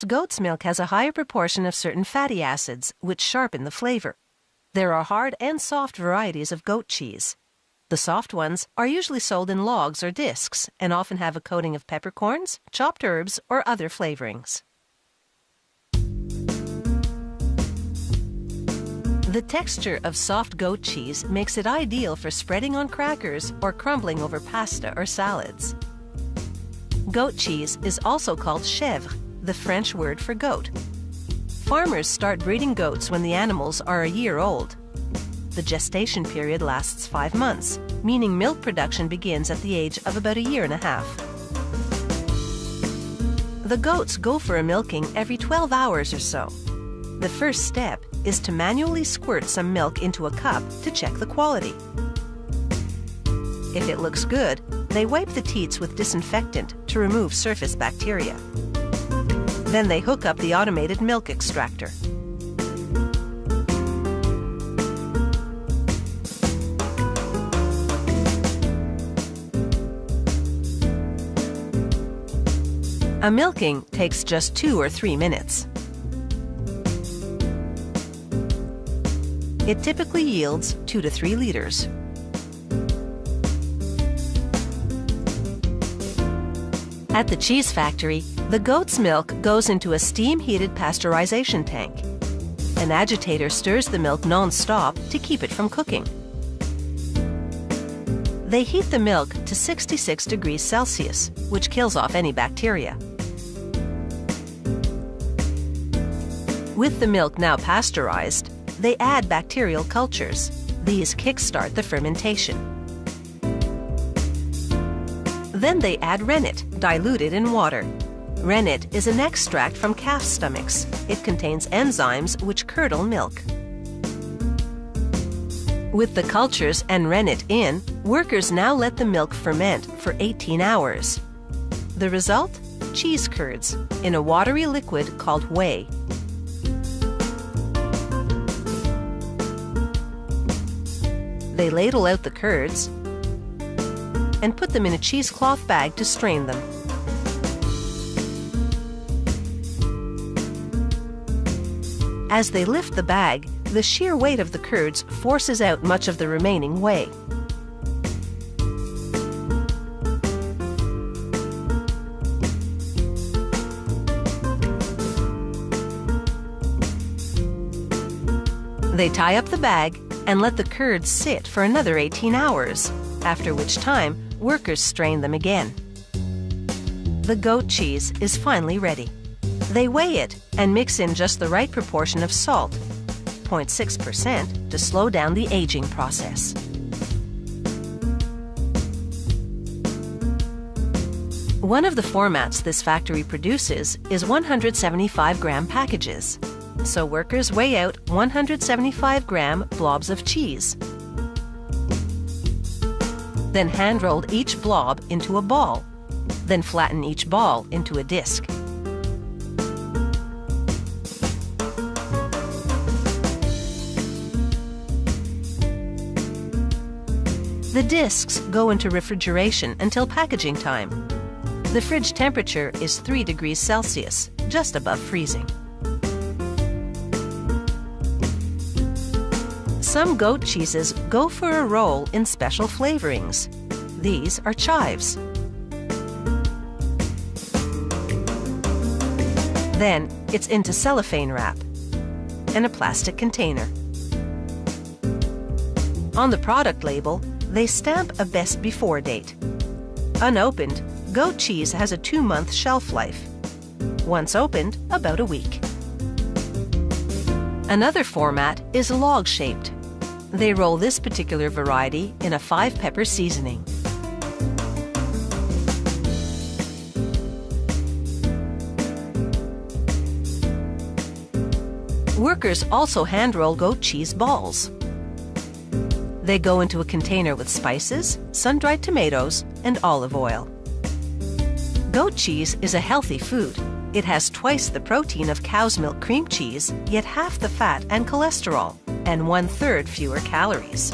Goat's milk has a higher proportion of certain fatty acids, which sharpen the flavor. There are hard and soft varieties of goat cheese. The soft ones are usually sold in logs or discs and often have a coating of peppercorns, chopped herbs, or other flavorings. The texture of soft goat cheese makes it ideal for spreading on crackers or crumbling over pasta or salads. Goat cheese is also called chèvre, the French word for goat. Farmers start breeding goats when the animals are a year old. The gestation period lasts 5 months, meaning milk production begins at the age of about a year and a half. The goats go for a milking every 12 hours or so. The first step is to manually squirt some milk into a cup to check the quality. If it looks good, they wipe the teats with disinfectant to remove surface bacteria. Then they hook up the automated milk extractor. A milking takes just 2 or 3 minutes. It typically yields 2 to 3 liters. At the cheese factory, the goat's milk goes into a steam-heated pasteurization tank. An agitator stirs the milk non-stop to keep it from cooking. They heat the milk to 66 degrees Celsius, which kills off any bacteria. With the milk now pasteurized, they add bacterial cultures. These kickstart the fermentation. Then they add rennet, diluted in water. Rennet is an extract from calf stomachs. It contains enzymes which curdle milk. With the cultures and rennet in, workers now let the milk ferment for 18 hours. The result? Cheese curds in a watery liquid called whey. They ladle out the curds and put them in a cheesecloth bag to strain them. As they lift the bag, the sheer weight of the curds forces out much of the remaining whey. They tie up the bag and let the curds sit for another 18 hours, after which time workers strain them again. The goat cheese is finally ready. They weigh it and mix in just the right proportion of salt, 0.6%, to slow down the aging process. One of the formats this factory produces is 175-gram packages. So workers weigh out 175-gram blobs of cheese. Then hand-roll each blob into a ball. Then flatten each ball into a disc. The discs go into refrigeration until packaging time. The fridge temperature is 3 degrees Celsius, just above freezing. Some goat cheeses go for a roll in special flavorings. These are chives. Then it's into cellophane wrap and a plastic container. On the product label, they stamp a best before date. Unopened, goat cheese has a 2-month shelf life. Once opened, about a week. Another format is log-shaped. They roll this particular variety in a 5-pepper seasoning. Workers also hand-roll goat cheese balls. They go into a container with spices, sun-dried tomatoes, and olive oil. Goat cheese is a healthy food. It has twice the protein of cow's milk cream cheese, yet half the fat and cholesterol, and 1/3 fewer calories.